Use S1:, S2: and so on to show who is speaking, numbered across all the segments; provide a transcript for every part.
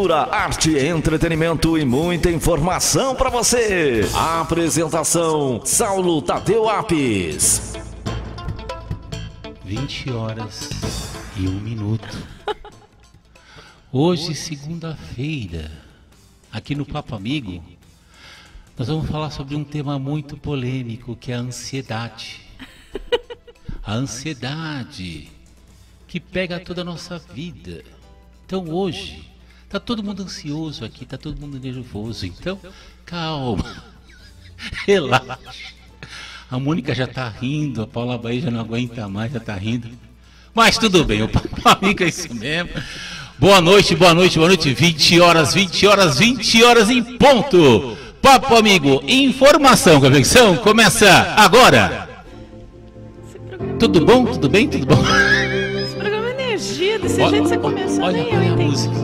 S1: cultura, arte, entretenimento e muita informação para você. A apresentação, Saulo Tadeu Apes.
S2: 20 horas e 1 minuto. Hoje, segunda-feira, aqui no Papo Amigo, nós vamos falar sobre um tema muito polêmico, que é a ansiedade. A ansiedade que pega toda a nossa vida. Então hoje, tá todo mundo ansioso aqui, tá todo mundo nervoso. Então, calma, relaxa. A Mônica já tá rindo, a Paula Bahia já não aguenta mais, já tá rindo. Mas tudo bem, o Papo Amigo é isso mesmo. Boa noite, boa noite, boa noite. 20 horas em ponto. Papo Amigo, informação, convicção, começa agora. Tudo bom? Tudo bem? Tudo bom?
S3: Esse programa é energia, desse jeito você começou.
S2: Olha a música,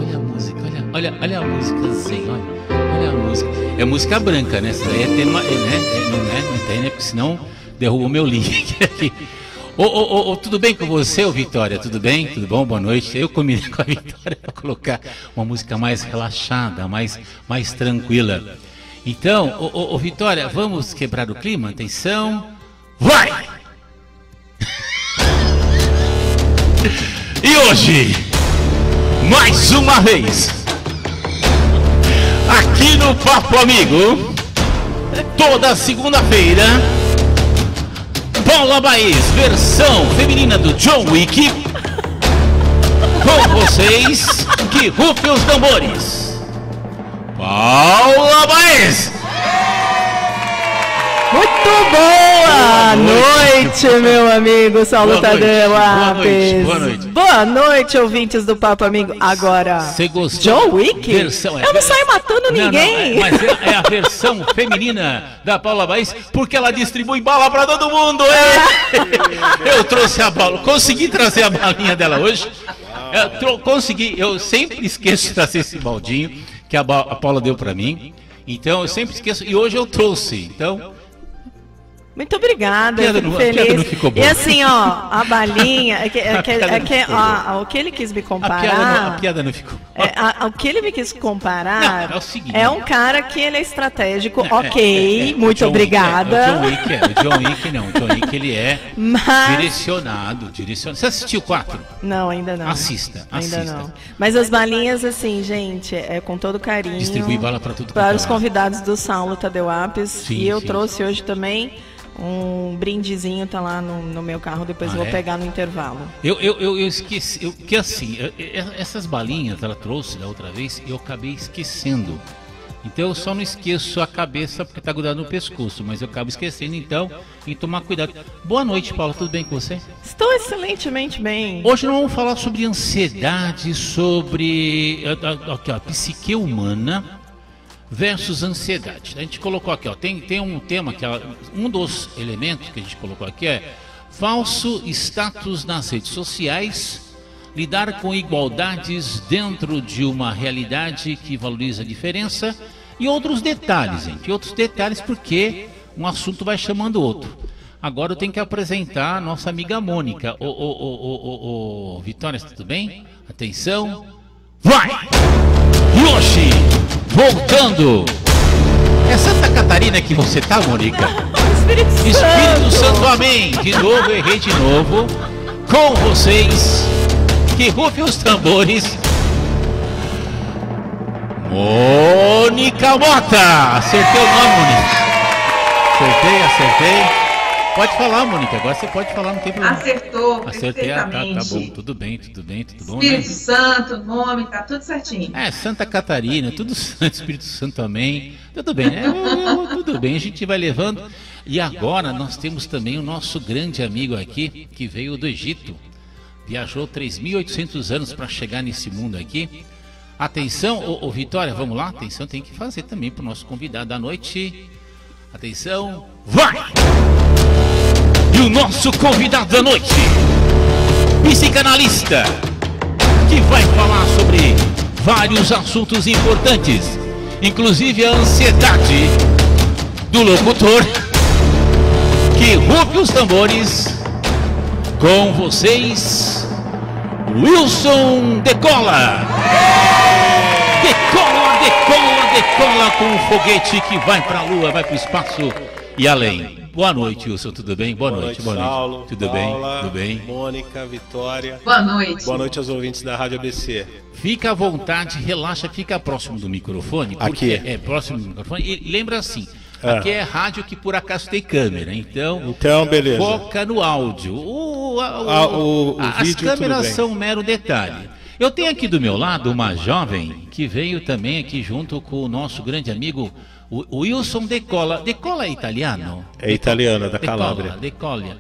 S2: olha a música, assim, olha a música. É música branca, né? Essa daí é tema, não tem, né? Porque senão derruba o meu link aqui. Tudo bem com você, Vitória? Tudo bem? Tudo bom? Boa noite. Eu combinei com a Vitória para colocar uma música mais relaxada, mais tranquila. Então, Vitória, vamos quebrar o clima? Atenção, vai! E hoje, mais uma vez, aqui no Papo Amigo, toda segunda-feira, Paula Baez, versão feminina do John Wick, com vocês, que rufem os tambores, Paula Baez!
S3: Muito boa noite, meu amigo Saulo Tadeu Apes.
S2: Boa noite.
S3: Boa noite, ouvintes do Papo Amigo. Agora,
S2: você gostou?
S3: John Wick? Eu não saio matando ninguém.
S2: Não, mas é a versão feminina da Paula Baez, porque ela distribui bala pra todo mundo. Eu trouxe a bala, consegui trazer a balinha dela hoje. Consegui, eu sempre esqueço de trazer esse baldinho que a Paula deu pra mim. Então eu sempre esqueço, e hoje eu trouxe, então...
S3: Muito obrigada, eu fico feliz. Não ficou boa. E assim, ó, a balinha, o que ele quis me comparar...
S2: A piada não ficou.
S3: O que ele me quis comparar
S2: não, é o seguinte,
S3: é um cara que ele é estratégico, muito obrigada.
S2: O John Wick ele é direcionado. Você assistiu o 4?
S3: Não, ainda não.
S2: Assista.
S3: Não. Mas as balinhas, assim, gente, com todo carinho.
S2: Distribui bala para tudo.
S3: Para os convidados do Saulo Tadeu Apes.
S2: Sim,
S3: e eu trouxe hoje também um brindezinho, tá lá no meu carro, depois vou pegar no intervalo. Eu esqueci, que assim, essas balinhas ela trouxe da outra vez e eu acabei esquecendo. Então eu só não esqueço a cabeça porque tá grudado no pescoço, mas eu acabo esquecendo, então, e tomar cuidado. Boa noite, Paula, tudo bem com você? Estou excelentemente bem.
S2: Hoje nós vamos falar sobre ansiedade, sobre a psique humana versus ansiedade. A gente colocou aqui, tem um tema que um dos elementos que a gente colocou aqui é falso status nas redes sociais, lidar com igualdades dentro de uma realidade que valoriza a diferença e outros detalhes, gente. Outros detalhes porque um assunto vai chamando o outro. Agora eu tenho que apresentar a nossa amiga Mônica. Vitória, tudo bem? Atenção, vai! E hoje, voltando, é Santa Catarina que você tá, Mônica? Espírito Santo, amém! De novo, errei de novo. Com vocês, que rufem os tambores, Mônica Mota! Acertei o nome, Mônica. Acertei. Pode falar, Mônica, agora você pode falar, não tem problema.
S4: Acertei,
S2: tá bom, tudo bem, bom,
S4: Espírito Santo, nome, tá tudo certinho.
S2: Santa Catarina, tudo santo, Espírito Santo, amém. Tudo bem, tudo bem, a gente vai levando. E agora nós temos também o nosso grande amigo aqui, que veio do Egito. Viajou 3.800 anos para chegar nesse mundo aqui. Atenção, Vitória, vamos lá? Atenção, tem que fazer também para o nosso convidado da noite. Atenção, vai! E o nosso convidado da noite, psicanalista, que vai falar sobre vários assuntos importantes, inclusive a ansiedade do locutor, que rufe os tambores. Com vocês, Wilson Decola. fala com o foguete que vai para a Lua, vai para o espaço e além. Boa noite, Wilson, tudo bem? Boa noite,
S5: Saulo,
S2: tudo
S5: Paula,
S2: bem? Tudo bem?
S5: Mônica, Vitória.
S4: Boa noite.
S5: Boa noite aos ouvintes da Rádio ABC.
S2: Fica à vontade, relaxa, fica próximo do microfone.
S5: Aqui.
S2: É próximo do microfone. E lembra assim, aqui é rádio que por acaso tem câmera, então
S5: beleza.
S2: Foca no áudio. As
S5: vídeo,
S2: câmeras são um mero detalhe. Eu tenho aqui do meu lado uma jovem que veio também aqui junto com o nosso grande amigo o Wilson Decola. Decola é italiano?
S5: É italiano, da Calábria.
S2: Decola.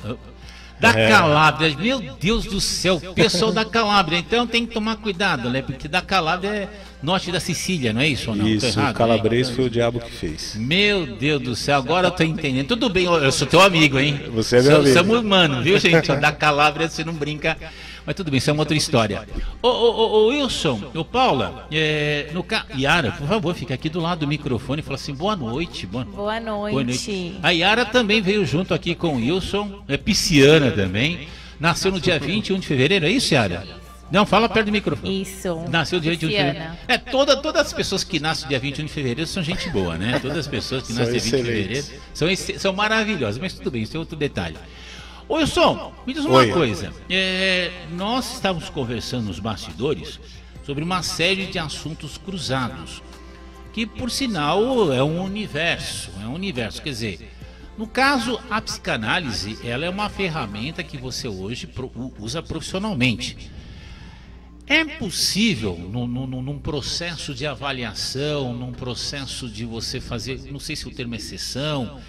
S2: Da Calábria, meu Deus do céu, pessoal da Calábria, então tem que tomar cuidado, né? Porque da Calábria é norte da Sicília, não é isso ou não?
S5: Isso, errado, o calabrês foi o diabo que fez.
S2: Meu Deus do céu, agora eu tô entendendo. Tudo bem, eu sou teu amigo, hein?
S5: Você é meu amigo.
S2: Somos humanos, viu, gente? Da Calábria você não brinca. Mas tudo bem, isso é uma outra história. Ô Wilson, ô Paula, Yara, por favor, fica aqui do lado do microfone e fala assim, boa noite.
S6: Boa noite.
S2: A Yara também veio junto aqui com o Wilson, é pisciana também. Nasceu no dia 21 de fevereiro, é isso, Yara? Não, fala perto do microfone.
S6: Isso.
S2: Nasceu dia 21 de fevereiro. Todas as pessoas que nascem dia 21 de fevereiro são gente boa, né? Todas as pessoas que nascem dia 20 de fevereiro são maravilhosas, mas tudo bem, isso é outro detalhe. Ô Wilson, me diz uma coisa. Nós estávamos conversando nos bastidores sobre uma série de assuntos cruzados, que por sinal é um universo. Quer dizer, no caso, a psicanálise, ela é uma ferramenta que você hoje usa profissionalmente. É possível, num processo de avaliação, num processo de você fazer, não sei se o termo é sessão,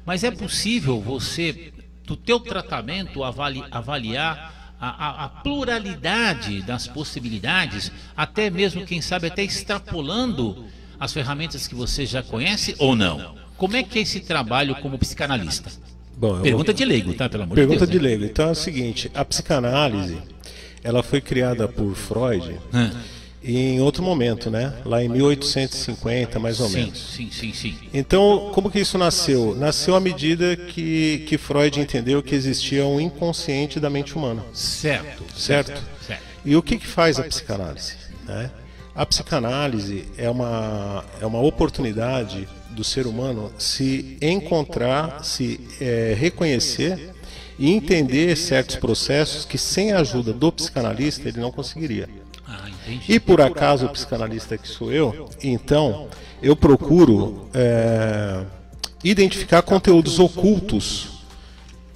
S2: mas é possível você, do teu tratamento, avaliar a pluralidade das possibilidades, até mesmo, quem sabe, até extrapolando as ferramentas que você já conhece ou não? Como é que é esse trabalho como psicanalista?
S5: Bom,
S2: pergunta de leigo, tá? Pelo amor de Deus.
S5: Pergunta de leigo. Então é o seguinte, a psicanálise, ela foi criada por Freud em outro momento, né? Lá em 1850, mais ou menos.
S2: Sim.
S5: Então, como que isso nasceu? Nasceu à medida que Freud entendeu que existia um inconsciente da mente humana. Certo? E o que faz a psicanálise? Né? A psicanálise é uma oportunidade do ser humano se encontrar, se reconhecer e entender certos processos que sem a ajuda do psicanalista ele não conseguiria. E por acaso o psicanalista que sou eu, então eu procuro identificar conteúdos ocultos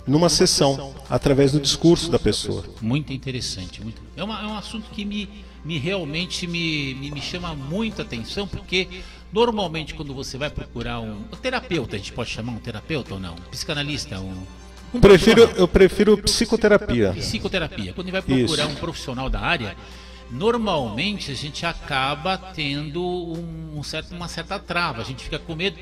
S5: numa sessão, através do discurso da pessoa.
S2: Muito interessante. É um assunto que realmente me chama muita atenção, porque normalmente quando você vai procurar um terapeuta, a gente pode chamar um terapeuta ou não? Um psicanalista,
S5: eu prefiro psicoterapia.
S2: Psicoterapia. Quando vai procurar um profissional da área, normalmente a gente acaba tendo uma certa trava, a gente fica com medo.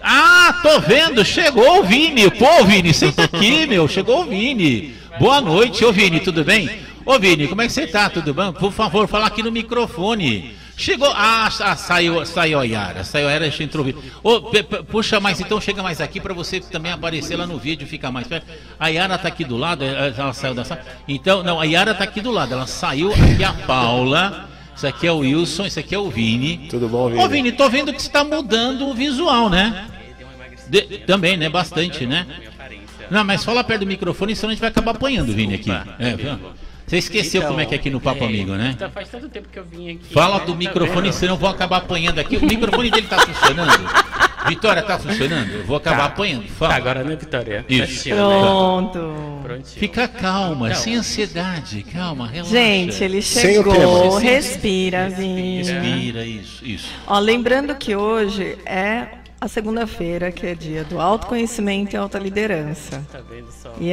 S2: Ah, tô vendo, chegou o Vini. Pô, Vini, senta aqui, meu, chegou o Vini. Boa noite, ô Vini, tudo bem? Ô Vini, como é que você tá? Tudo bem? Por favor, fala aqui no microfone. Chegou, saiu a Yara, deixa eu entrar. Puxa mais, então chega mais aqui para você também aparecer lá no vídeo, fica mais perto. A Yara tá aqui do lado, ela saiu da sala. Então, não, a Yara tá aqui do lado, ela saiu, aqui a Paula, isso aqui é o Wilson, isso aqui é o Vini.
S5: Tudo bom, Vini?
S2: Ô Vini, tô vendo que você tá mudando o visual, né? Também, né? Bastante, né? Não, mas fala perto do microfone, senão a gente vai acabar apanhando, Vini, aqui. Você esqueceu como é que é aqui no Papo Amigo, né?
S7: Faz tanto tempo que eu vim aqui.
S2: Fala do microfone, senão eu vou acabar apanhando aqui. O microfone dele tá funcionando? Vitória, tá funcionando? Eu vou acabar apanhando. Fala.
S7: Tá, agora, né, Vitória?
S2: Isso.
S3: Pronto.
S2: Fica calma, sem ansiedade. Calma, relaxa.
S3: Gente, ele chegou. Respira, Vini.
S2: Respira, isso.
S3: Ó, lembrando que hoje é a segunda-feira, que é dia do autoconhecimento e alta liderança.
S7: Tá vendo só?
S3: E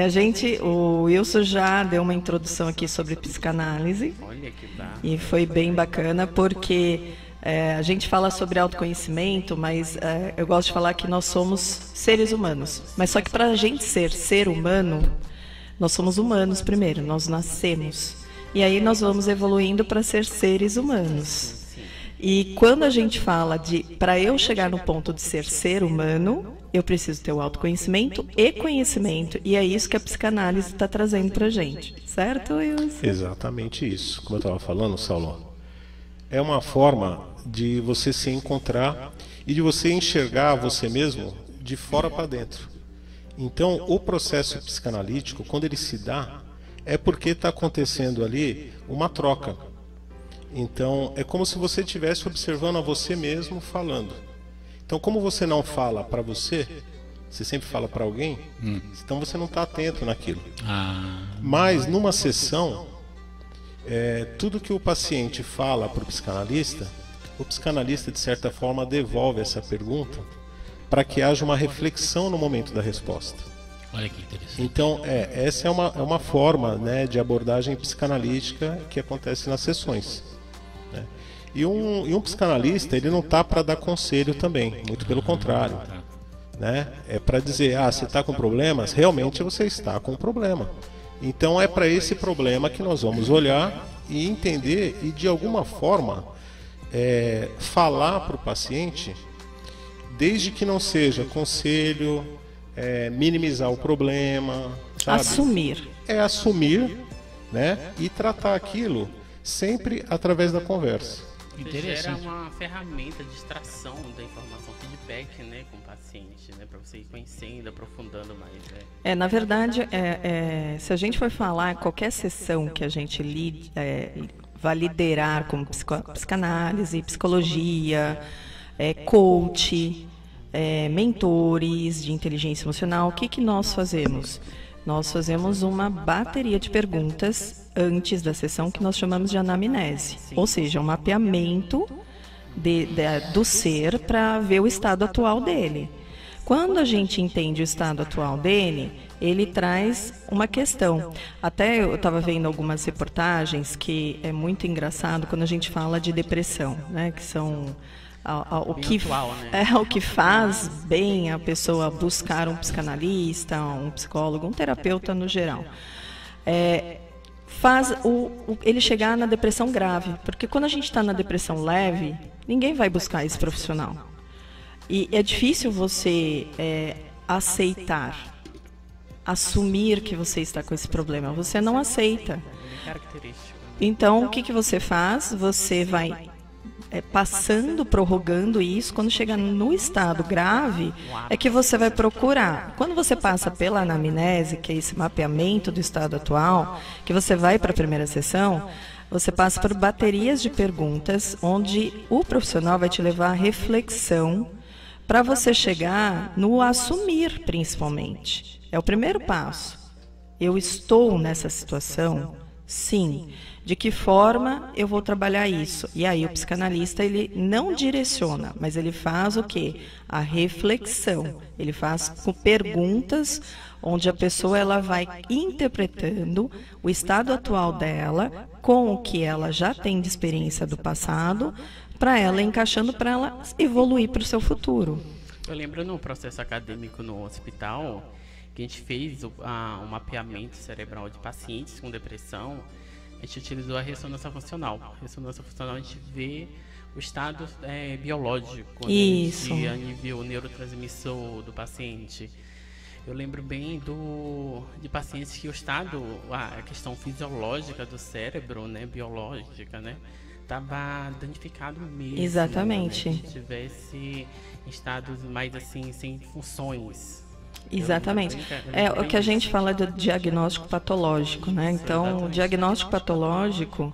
S3: o Wilson já deu uma introdução aqui sobre psicanálise.
S7: Olha que dá.
S3: E foi bem bacana, porque a gente fala sobre autoconhecimento, mas eu gosto de falar que nós somos seres humanos. Mas só que para a gente ser humano, nós somos humanos primeiro, nós nascemos. E aí nós vamos evoluindo para ser seres humanos. E quando a gente fala para eu chegar no ponto de ser humano, eu preciso ter o autoconhecimento e conhecimento. E é isso que a psicanálise está trazendo para a gente. Certo, Wilson?
S5: Exatamente isso. Como eu estava falando, Saulo, é uma forma de você se encontrar e de você enxergar você mesmo de fora para dentro. Então, o processo psicanalítico, quando ele se dá, é porque está acontecendo ali uma troca. Então, é como se você estivesse observando a você mesmo falando. Então, como você não fala para você sempre fala para alguém, então você não está atento naquilo. Mas, numa sessão, tudo que o paciente fala para o psicanalista, de certa forma, devolve essa pergunta para que haja uma reflexão no momento da resposta.
S2: Olha que interessante.
S5: Então, essa é uma forma, né, de abordagem psicanalítica que acontece nas sessões, né? E um psicanalista, ele não está para dar conselho também, muito pelo contrário, né? É para dizer, você está com problemas, realmente você está com um problema. Então é para esse problema que nós vamos olhar e entender e de alguma forma falar para o paciente, desde que não seja conselho, minimizar o problema, sabe?
S3: Assumir.
S5: Assumir, né? E tratar aquilo sempre através da conversa.
S7: Gera uma ferramenta de extração da informação, feedback, né, com o paciente, né, para você ir conhecendo, aprofundando mais. Né?
S3: Na verdade, se a gente for falar, qualquer sessão que a gente vai liderar como psicanálise, psicologia, coach, mentores de inteligência emocional, o que nós fazemos? Nós fazemos uma bateria de perguntas antes da sessão que nós chamamos de anamnese, ou seja, um mapeamento do ser para ver o estado atual dele. Quando a gente entende o estado atual dele, ele traz uma questão. Até eu estava vendo algumas reportagens que é muito engraçado quando a gente fala de depressão, né, que são o que faz bem a pessoa buscar um psicanalista, um psicólogo, um terapeuta no geral. Faz ele chegar na depressão grave, porque quando a gente está na depressão leve, ninguém vai buscar esse profissional. E é difícil você aceitar, assumir que você está com esse problema. Você não aceita. Então, o que você faz? Você vai passando, prorrogando isso. Quando chega no estado grave, é que você vai procurar. Quando você passa pela anamnese, que é esse mapeamento do estado atual, que você vai para a primeira sessão, você passa por baterias de perguntas, onde o profissional vai te levar à reflexão para você chegar no assumir, principalmente. É o primeiro passo. Eu estou nessa situação? Sim. De que forma eu vou trabalhar isso? E aí o psicanalista, ele não direciona, mas ele faz o quê? A reflexão. Ele faz com perguntas onde a pessoa ela vai interpretando o estado atual dela com o que ela já tem de experiência do passado, para ela encaixando, para ela evoluir para o seu futuro.
S7: Eu lembro no processo acadêmico no hospital, que a gente fez um mapeamento cerebral de pacientes com depressão. A gente utilizou a ressonância funcional. A ressonância funcional a gente vê o estado biológico, né, a nível neurotransmissor do paciente. Eu lembro bem de pacientes que o estado, a questão fisiológica do cérebro, né, biológica, né, estava danificado mesmo.
S3: Exatamente.
S7: Né, que tivesse estados mais assim, sem funções.
S3: Exatamente. É o que a gente fala do diagnóstico patológico, né? Então, o diagnóstico patológico,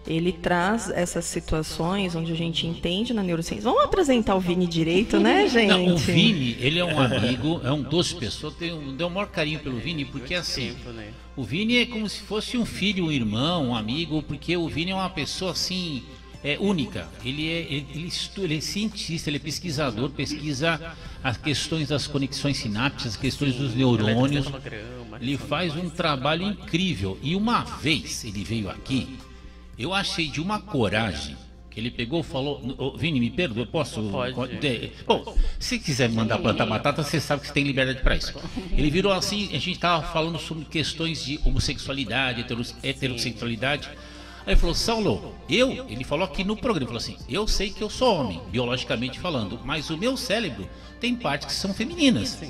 S3: ele traz essas situações onde a gente entende na neurociência. Vamos apresentar o Vini direito, né, gente?
S2: Não, o Vini, ele é um amigo, é um doce pessoa, deu o maior carinho pelo Vini, porque assim, o Vini é como se fosse um filho, um irmão, um amigo, porque o Vini é uma pessoa assim, única. Ele é cientista, ele é pesquisador, pesquisa as questões das conexões sinápticas, as questões dos neurônios. Ele faz um trabalho incrível. E uma vez ele veio aqui, eu achei de uma coragem, que ele pegou e falou, Vini, me perdoa, posso? Pode. Bom, se quiser me mandar plantar batata, você sabe que você tem liberdade para isso. Ele virou assim, a gente estava falando sobre questões de homossexualidade, heterossexualidade. Aí ele falou, Saulo, ele falou aqui no programa, falou assim, eu sei que eu sou homem, biologicamente falando, mas o meu cérebro tem partes que são femininas.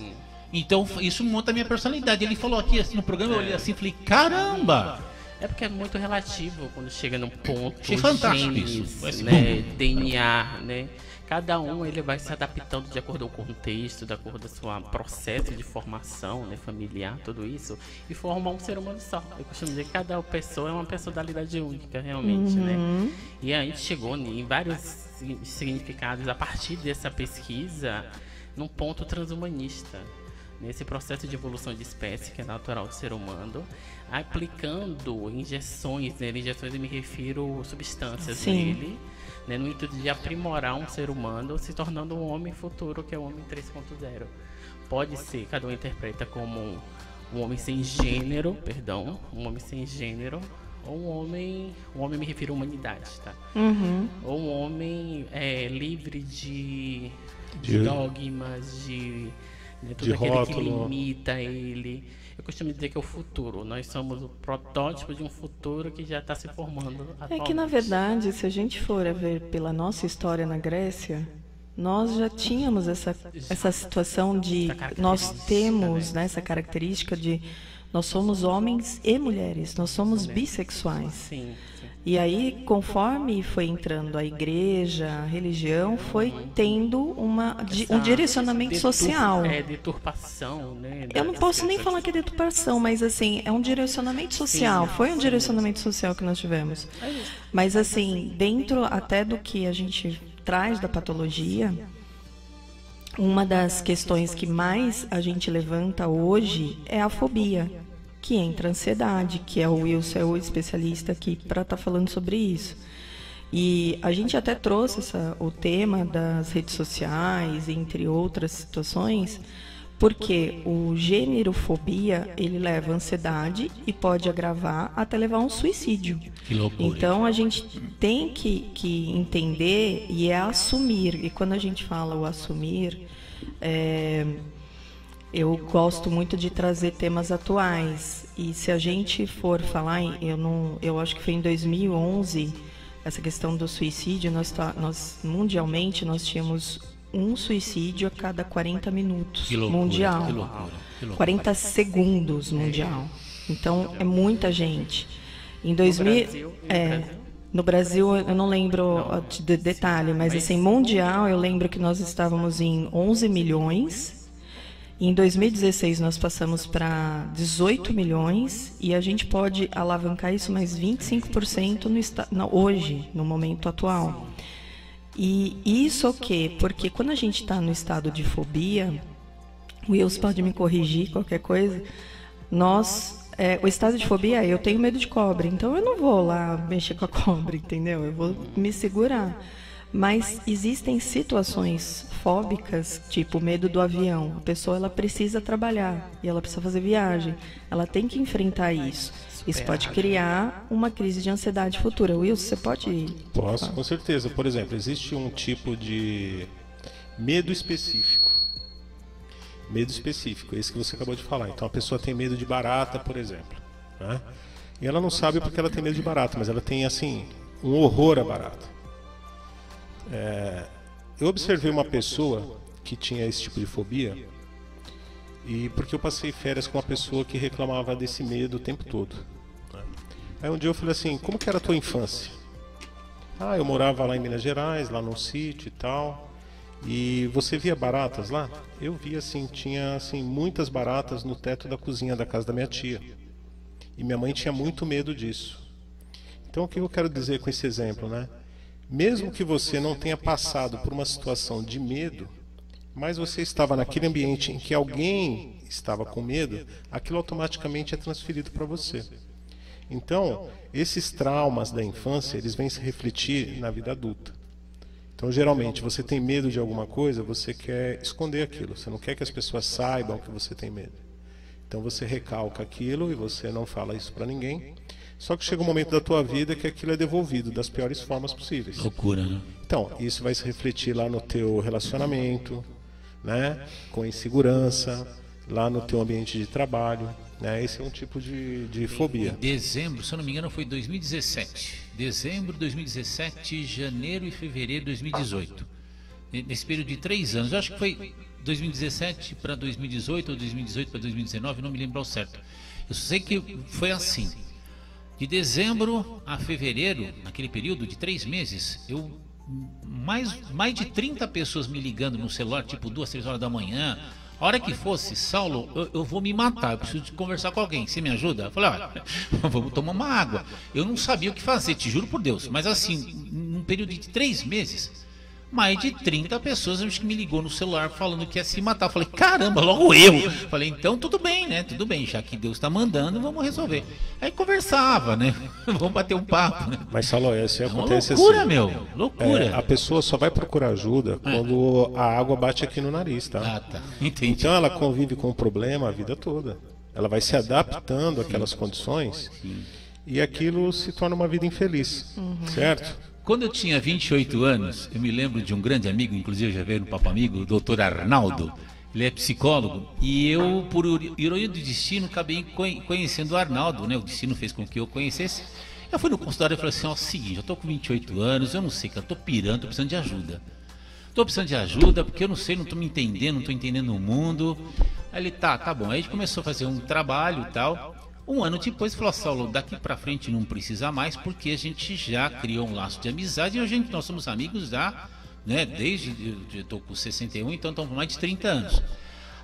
S2: Então isso monta a minha personalidade. Ele falou aqui assim, no programa, eu olhei assim e falei, caramba!
S7: É porque é muito relativo quando chega num ponto.
S2: Achei fantástico isso.
S7: Né, DNA, né? Cada um ele vai se adaptando de acordo com o contexto, de acordo com o seu processo de formação, né, familiar, tudo isso, e forma um ser humano só. Eu costumo dizer que cada pessoa é uma personalidade única, realmente, né? E a gente chegou em vários significados a partir dessa pesquisa num ponto transhumanista. Nesse processo de evolução de espécie, que é natural do ser humano, aplicando injeções, né? Injeções eu me refiro a substâncias nele, né? No intuito de aprimorar um ser humano, se tornando um homem futuro, que é o homem 3.0. Pode ser, cada um interpreta como um homem sem gênero, um homem sem gênero, ou um homem me refiro à humanidade, tá? Ou um homem livre de dogmas, de tudo aquilo que limita ele. Eu costumo dizer que é o futuro. Nós somos o protótipo de um futuro que já está se formando atualmente.
S3: É que, na verdade, se a gente for a ver pela nossa história na Grécia, nós já tínhamos essa situação de... Nós temos, né, essa característica de... Nós somos homens e mulheres. Nós somos bissexuais.
S7: Sim.
S3: E aí, conforme foi entrando a igreja, a religião, foi tendo um direcionamento social.
S7: Deturpação, né?
S3: Eu não posso nem falar que é deturpação, mas assim, é um direcionamento social. Foi um direcionamento social que nós tivemos. Mas assim, dentro até do que a gente traz da patologia, uma das questões que mais a gente levanta hoje é a fobia, que entra a ansiedade, que é o Wilson, é o especialista aqui para estar falando sobre isso. E a gente até trouxe o tema das redes sociais, entre outras situações, porque o gênerofobia, ele leva a ansiedade e pode agravar até levar a um suicídio.
S2: Que loucura.
S3: Então, a gente tem que entender e assumir. E quando a gente fala o assumir, eu gosto muito de trazer temas atuais. E se a gente for falar, eu acho que foi em 2011, essa questão do suicídio, nós mundialmente nós tínhamos um suicídio a cada 40 minutos.
S2: Que loucura,
S3: mundial.
S2: Que loucura.
S3: 40 segundos mundial. Então é muita gente. Em 2000, no Brasil eu não lembro de detalhe, mas assim, mundial eu lembro que nós estávamos em 11 milhões. Em 2016 nós passamos para 18 milhões e a gente pode alavancar isso mais 25% hoje, no momento atual. E isso o quê? Porque quando a gente está no estado de fobia, o Wilson pode me corrigir, qualquer coisa, o estado de fobia, eu tenho medo de cobra, então eu não vou lá mexer com a cobra, entendeu? Eu vou me segurar. Mas existem situações fóbicas, tipo medo do avião. A pessoa ela precisa trabalhar e ela precisa fazer viagem. Ela tem que enfrentar isso. Isso pode criar uma crise de ansiedade futura. Wilson, você pode...
S5: Posso, com certeza. Por exemplo, existe um tipo de medo específico. Medo específico, esse que você acabou de falar. Então a pessoa tem medo de barata, por exemplo, né? E ela não sabe porque ela tem medo de barata, mas ela tem, assim, um horror a barata. Eu observei uma pessoa que tinha esse tipo de fobia, e porque eu passei férias com uma pessoa que reclamava desse medo o tempo todo. Aí um dia eu falei assim, como que era a tua infância? Eu morava lá em Minas Gerais, lá num sítio e tal. E você via baratas lá? Eu via assim, tinha assim muitas baratas no teto da cozinha da casa da minha tia. E minha mãe tinha muito medo disso. Então o que eu quero dizer com esse exemplo, né? Mesmo que você não tenha passado por uma situação de medo, mas você estava naquele ambiente em que alguém estava com medo, aquilo automaticamente é transferido para você. Então, esses traumas da infância, eles vêm se refletir na vida adulta. Então, geralmente, você tem medo de alguma coisa, você quer esconder aquilo, você não quer que as pessoas saibam que você tem medo. Então, você recalca aquilo e você não fala isso para ninguém. Só que chega um momento da tua vida que aquilo é devolvido das piores formas possíveis.
S2: Loucura, né?
S5: Então, isso vai se refletir lá no teu relacionamento, né? Com insegurança, lá no teu ambiente de trabalho, né? Esse é um tipo de fobia.
S2: Em dezembro, se eu não me engano, foi 2017. Dezembro de 2017, janeiro e fevereiro de 2018. Nesse período de 3 anos. Eu acho que foi 2017 para 2018 ou 2018 para 2019, não me lembro ao certo. Eu sei que foi assim. De dezembro a fevereiro, naquele período de 3 meses, mais de 30 pessoas me ligando no celular, tipo 2, 3 horas da manhã. A hora que fosse, Saulo, eu vou me matar, eu preciso de conversar com alguém, você me ajuda? Eu falei, olha, vamos tomar uma água. Eu não sabia o que fazer, te juro por Deus, mas assim, num período de 3 meses, mais de 30 pessoas acho que me ligou no celular falando que ia se matar. Eu falei, caramba, logo eu. Falei, então tudo bem, né? Tudo bem, já que Deus está mandando, vamos resolver. Aí conversava, né? Vamos bater um papo, né?
S5: Mas, Saulo, isso acontece
S2: loucura,
S5: assim.
S2: Meu, loucura.
S5: A pessoa só vai procurar ajuda quando a água bate aqui no nariz, tá?
S2: Ah, tá. Entendi.
S5: Então ela convive com o problema a vida toda. Ela vai se adaptando àquelas condições e aquilo se torna uma vida infeliz, certo?
S2: Quando eu tinha 28 anos, eu me lembro de um grande amigo, inclusive já veio no Papo Amigo, o doutor Arnaldo. Ele é psicólogo e eu, por ironia do destino, acabei conhecendo o Arnaldo, né? O destino fez com que eu conhecesse. Eu fui no consultório e falei assim, ó, seguinte, eu tô com 28 anos, eu não sei, cara, eu tô pirando, tô precisando de ajuda. Tô precisando de ajuda porque eu não sei, não tô me entendendo, não tô entendendo o mundo. Aí ele, tá bom. Aí a gente começou a fazer um trabalho e tal. Um ano depois falou, Saulo, daqui pra frente não precisa mais, porque a gente já criou um laço de amizade e nós somos amigos já, né, desde, eu tô com 61, então estamos com mais de 30 anos.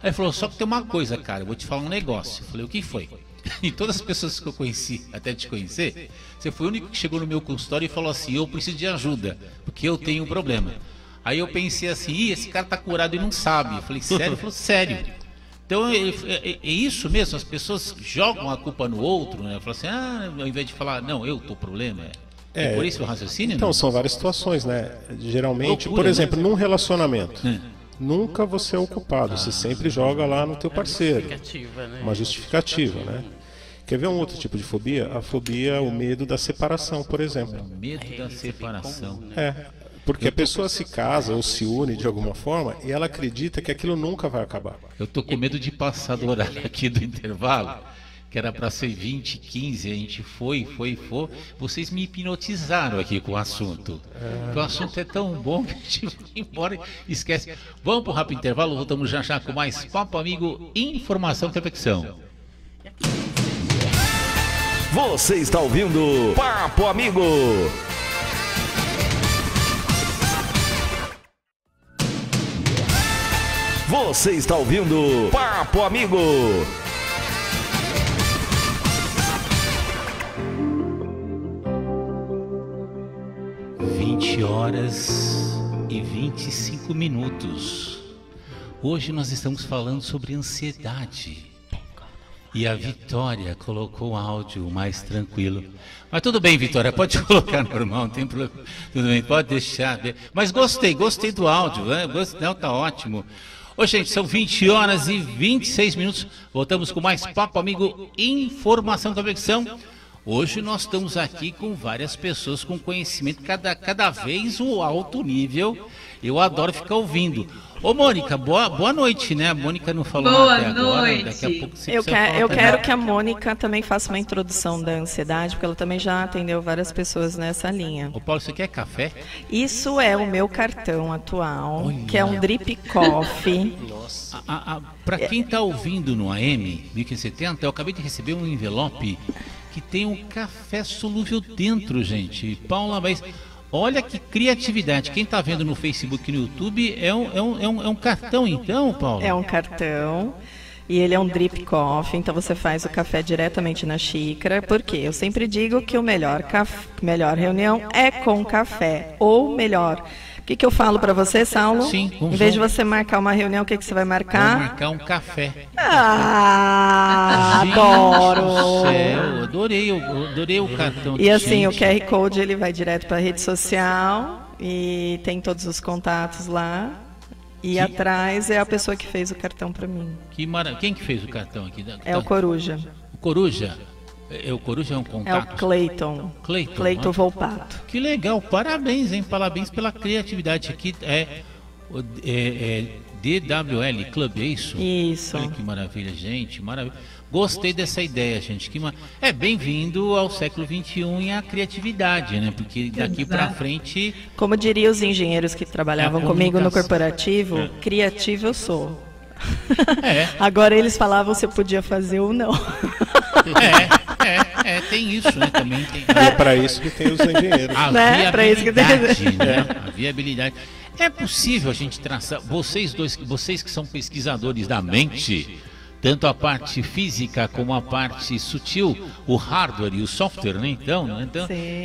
S2: Aí ele falou, só que tem uma coisa, cara, eu vou te falar um negócio. Eu falei, o que foi? E todas as pessoas que eu conheci, até te conhecer, você foi o único que chegou no meu consultório e falou assim, eu preciso de ajuda, porque eu tenho um problema. Aí eu pensei assim, esse cara tá curado e não sabe. Eu falei, sério? Ele falou, sério. Então é isso mesmo, as pessoas jogam a culpa no outro, né? Falam assim, ao invés de falar, não, eu tô problema. É por isso o raciocínio?
S5: Então,
S2: não?
S5: São várias situações, né? Geralmente, loucura, por exemplo, num relacionamento, nunca você é o culpado, você sempre joga lá no teu parceiro. Uma justificativa, né? Quer ver um outro tipo de fobia? A fobia, o medo da separação, por exemplo.
S2: O medo da separação.
S5: Porque a pessoa se casa ou se une de alguma forma e ela acredita que aquilo nunca vai acabar.
S2: Eu tô com medo de passar do horário aqui do intervalo, que era para ser 20, 15, a gente foi. Vocês me hipnotizaram aqui com o assunto. O assunto é tão bom que a gente vai embora e esquece. Vamos pro rápido intervalo, voltamos já com mais Papo Amigo, informação e reflexão.
S1: Você está ouvindo Papo Amigo. Você está ouvindo Papo Amigo.
S2: Horas e 25 minutos. Hoje nós estamos falando sobre ansiedade. E a Vitória colocou o áudio mais tranquilo. Mas tudo bem, Vitória, pode colocar normal, não tem problema. Tudo bem, pode deixar. Mas gostei do áudio, né? Não, tá ótimo. Ô, gente, são 20 horas e 26 minutos. Voltamos com mais Papo Amigo, informação e conexão. Hoje nós estamos aqui com várias pessoas com conhecimento cada vez o alto nível. Eu adoro ficar ouvindo. Ô, Mônica, boa noite, né? A Mônica não falou até agora. Daqui a pouco você
S3: eu quero que a Mônica também faça uma introdução da ansiedade, porque ela também já atendeu várias pessoas nessa linha.
S2: Ô, Paulo, você quer café?
S3: Isso é o meu cartão atual, que é um Drip Coffee.
S2: Para quem está ouvindo no AM 1570, eu acabei de receber um envelope que tem um café solúvel dentro, gente. Paula, mas olha que criatividade. Quem está vendo no Facebook e no YouTube é um cartão, então, Paula?
S3: É um cartão. E ele é um drip coffee, então você faz o café diretamente na xícara, porque eu sempre digo que o melhor reunião é com café, ou melhor. O que eu falo para você, Saulo?
S2: Sim,
S3: em vez de você marcar uma reunião, o que você vai marcar?
S2: Vou marcar um café.
S3: Gente, adoro!
S2: Céu, eu adorei o cartão.
S3: E assim, o QR Code ele vai direto para a rede social e tem todos os contatos lá. E atrás é a pessoa que fez o cartão para mim.
S2: Quem que fez o cartão aqui?
S3: É o Coruja.
S2: O Coruja? O Coruja é um contato?
S3: É o Cleiton. Cleiton Volpato.
S2: Que legal, parabéns, hein? Parabéns pela criatividade. Aqui é DWL Club, é isso?
S3: Isso.
S2: Olha que maravilha, gente, maravilha. Gostei dessa ideia, gente. É bem-vindo ao século XXI e à criatividade, né? Porque daqui para frente...
S3: Como diriam os engenheiros que trabalhavam comigo no corporativo, criativo eu sou. Agora eles falavam se eu podia fazer ou não.
S2: Tem isso, né? Também tem.
S5: É para isso que tem os engenheiros.
S2: A viabilidade, né? A viabilidade. É possível a gente traçar, vocês que são pesquisadores da mente, tanto a parte física como a parte sutil, o hardware e o software, né? Então,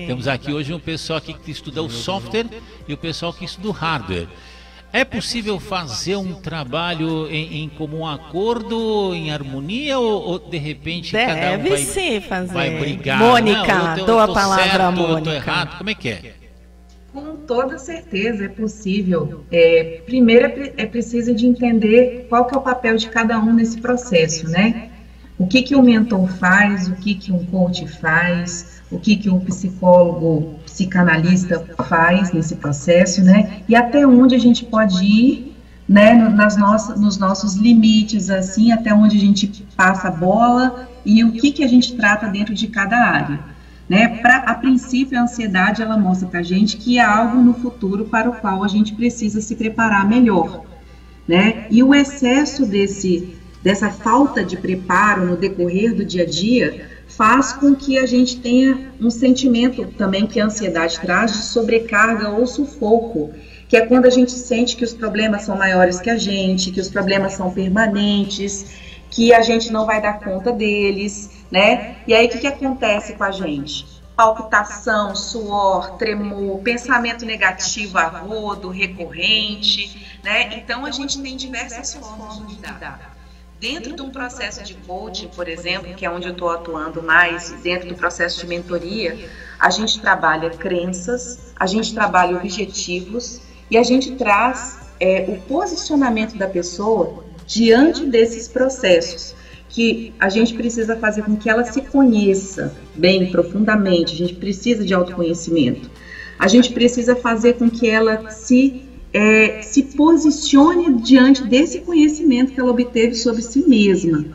S2: temos aqui hoje um pessoal aqui que estuda o software e o pessoal que estuda o hardware. É possível fazer um trabalho em comum acordo, em harmonia, ou de repente cada um vai brigar?
S3: Mônica, dou a palavra à Mônica.
S2: Eu tô errado, como é que é?
S4: Com toda certeza é possível. Primeiro é preciso de entender qual que é o papel de cada um nesse processo, né? O que o mentor faz, o que um coach faz, o que um psicólogo, psicanalista faz nesse processo, né? E até onde a gente pode ir, né? Nos nossos limites, assim, até onde a gente passa a bola e o que a gente trata dentro de cada área. Né? A princípio, a ansiedade ela mostra para a gente que há algo no futuro para o qual a gente precisa se preparar melhor. Né? E o excesso dessa falta de preparo no decorrer do dia a dia faz com que a gente tenha um sentimento também que a ansiedade traz de sobrecarga ou sufoco, que é quando a gente sente que os problemas são maiores que a gente, que os problemas são permanentes, que a gente não vai dar conta deles, né? E aí o que acontece com a gente? Palpitação, suor, tremor, pensamento negativo agudo, recorrente, né? Então a gente tem diversas formas de lidar. Dentro de um processo de coaching, por exemplo, que é onde eu estou atuando mais, dentro do processo de mentoria, a gente trabalha crenças, a gente trabalha objetivos e a gente traz o posicionamento da pessoa diante desses processos, que a gente precisa fazer com que ela se conheça bem, profundamente. A gente precisa de autoconhecimento. A gente precisa fazer com que ela se posicione diante desse conhecimento que ela obteve sobre si mesma,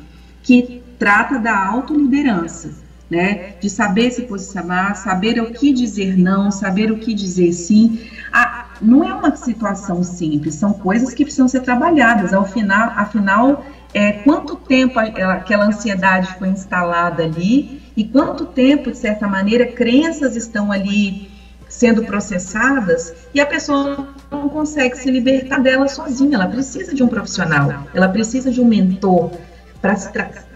S4: que trata da autoliderança, né? De saber se posicionar, saber o que dizer não, saber o que dizer sim. Não é uma situação simples, são coisas que precisam ser trabalhadas. Afinal, quanto tempo aquela ansiedade foi instalada ali e quanto tempo, de certa maneira, crenças estão ali sendo processadas e a pessoa não consegue se libertar dela sozinha. Ela precisa de um profissional, ela precisa de um mentor